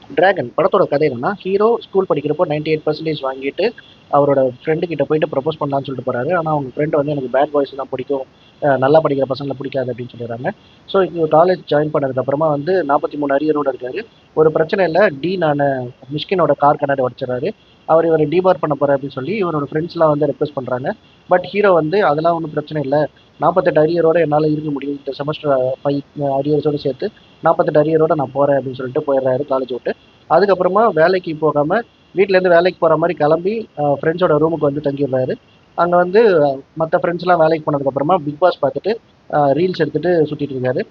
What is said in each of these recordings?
Dragon படத்தோட கதை என்னன்னா, ஹீரோ ஸ்கூல் படிக்கிறப்போ 98% வாங்கிட்டு, அவரோட ஃப்ரெண்டு கிட்ட போயிட்டு ப்ரப்போஸ் பண்ணலான்னு சொல்லிட்டு போறாரு. ஆனா, அவங்க ஃப்ரெண்ட் வந்து எனக்கு பேட் பாய்ஸ் தான் பிடிக்கும். நல்லா படிக்கிற பசங்கள பிடிக்காது அப்படின்னு சொல்லிடுறாங்க. ஸோ, இவங்க காலேஜ் ஜாயின் பண்ணதுக்கு அப்புறமா வந்து 43 அரியரோட இருக்காரு. ஒரு பிரச்சனை இல்ல. டீனான மிஷ்கினோட கார் கண்ணாடி உடைச்சிடுறாரு. அவர் இவர டிபார் பண்ண போறாரு அப்படின்னு சொல்லி இவரோட ஃப்ரெண்ட்ஸ்லாம் வந்து ரெக்வெஸ்ட் பண்றாங்க. பட் ஹீரோ வந்து அதெல்லாம் ஒண்ணும் பிரச்சனை இல்ல. 48 அரியரோட என்னால இருக்க முடியும். இந்த செமஸ்டர் 5 அரியர்ஸோட சேர்த்து 48 அரியரோட நான் போறேன் அப்படின்னு சொல்லிட்டு போயிடுறாரு காலேஜ் விட்டு. அதுக்கப்புறமா வேலைக்கு போகாம வீட்லேருந்து வேலைக்கு போற மாரி கிளம்பி ஃப்ரெண்ட்ஸோட ரூமுக்கு வந்து தங்கிடுறாரு. அங்க வந்து மத்த ஃப்ரெண்ட்ஸ்லாம் வேலைக்கு போனதுக்கப்புறமா பிக் பாஸ் பார்த்துட்டு ரீல்ஸ் எடுத்துட்டு சுத்திட்டு இருக்காரு.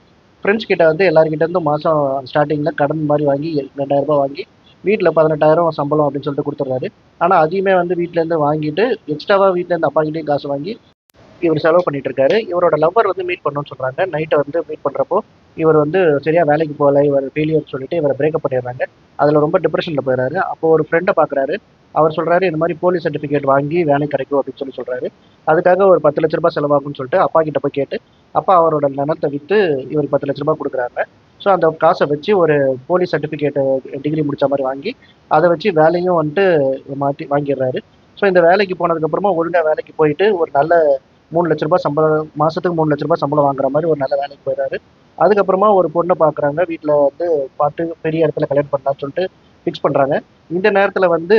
ஃப்ரெண்ட்ஸ் கிட்ட வந்து எல்லார்கிட்ட இருந்தும் மாசம் ஸ்டார்ட்டிங்ல கடன் மாரி வாங்கி ரூ. 2000 வாங்கி வீட்ல 18,000 சம்பளம் அப்படின்னு சொல்லிட்டு குடுத்துடுறாரு. ஆனா அதையுமே வந்து வீட்லேருந்து வாங்கிட்டு எக்ஸ்ட்ராவா வீட்லேருந்து அப்பாகிட்டயும் காசு வாங்கி இவர் செலவு பண்ணிட்டு இருக்காரு. இவரோட லவ்வர் வந்து மீட் பண்ணணும்னு சொல்றாங்க. நைட் வந்து மீட் பண்றப்போ, இவர் வந்து சரியா வேலைக்கு போகல. இவர் ஃபெயிலியர்ன்னு சொல்லிட்டு இவர பிரேக்கப் பண்ணிடுறாங்க. அதுல ரொம்ப டிப்ரஷன்ல போயிறாரு. அப்போ ஒரு ஃப்ரெண்ட பார்க்குறாரு. அவர் சொல்றாரு, இந்த மாரி போலி சர்டிஃபிகேட் வாங்கி வேலை கிடைக்கும் அப்படின்னு சொல்றாரு. அதுக்காக ஒரு ரூ. 10,00,000 செலவாகும்னு சொல்லிட்டு அப்பா கிட்ட போய் கேட்டு, அப்பா அவரோட நிலத்த வித்து இவருக்கு ரூ. 10,00,000 குடுக்குறாங்க. ஸோ அந்த காச வச்சு ஒரு போலி சர்டிஃபிகேட் டிகிரி முடிச்ச மாரி வாங்கி, அத வச்சு வேலையும் வந்துட்டு மாத்தி வாங்கிடுறாரு. ஸோ இந்த வேலைக்கு போனதுக்கப்புறமா ஒழுங்கா வேலைக்கு போயிட்டு ஒரு நல்ல ரூ. 3,00,000 சம்பளம் மாசத்துக்கு ரூ. 3,00,000 சம்பளம் வாங்குற மாரி ஒரு நல்ல வேலைக்கு போயிறாரு. அதுக்கப்புறமா ஒரு பொண்ண பார்க்குறாங்க. வீட்ல வந்து பார்த்து பெரிய இடத்துல கல்யாணம் பண்ணலாம்னு சொல்லிட்டு ஃபிக்ஸ் பண்றாங்க. இந்த நேரத்துல வந்து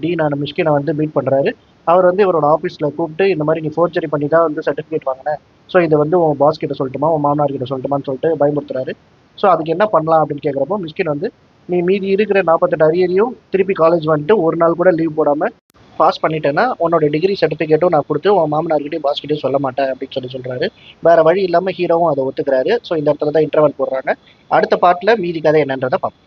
டீனான மிஷ்கின வந்து மீட் பண்றாரு. அவர் வந்து இவரோட ஆஃபீஸ்ல கூப்ட்டு, இந்த மாரி நீ ஃபோர்ஜரி பண்ணி தான் வந்து சர்டிஃபிகேட் வாங்குன. ஸோ இத வந்து உன் பாஸ் கிட்ட சொல்லட்டுமா? உன் மாமனார் கிட்ட சொல்லட்டுமான்னு சொல்லிட்டு பயமுறுத்துறாரு. ஸோ அதுக்கு என்ன பண்ணலாம் அப்படின்னு கேட்கிறப்போ, மிஷ்கின் வந்து நீ மீதி இருக்கிற 48 அரியரையும் திருப்பி காலேஜ் வந்துட்டு ஒரு நாள் கூட லீவ் போடாம பாஸ் பண்ணிட்டேன்னா, உன்னோட டிகிரி சர்டிஃபிகேட்டும் நான் குடுத்து, உன் மாமனார்கிட்டயும், பாஸ் கிட்டயும் சொல்ல மாட்டேன் அப்படின்னு சொல்றாரு. வேற வழி இல்லாம ஹீரோவும் அத ஒத்துக்கிறாரு. ஸோ இந்த இடத்துல தான் இன்டர்வல் போடுறாங்க. அடுத்த பார்ட்ல மீதி கதை என்னன்றத பார்ப்போம்.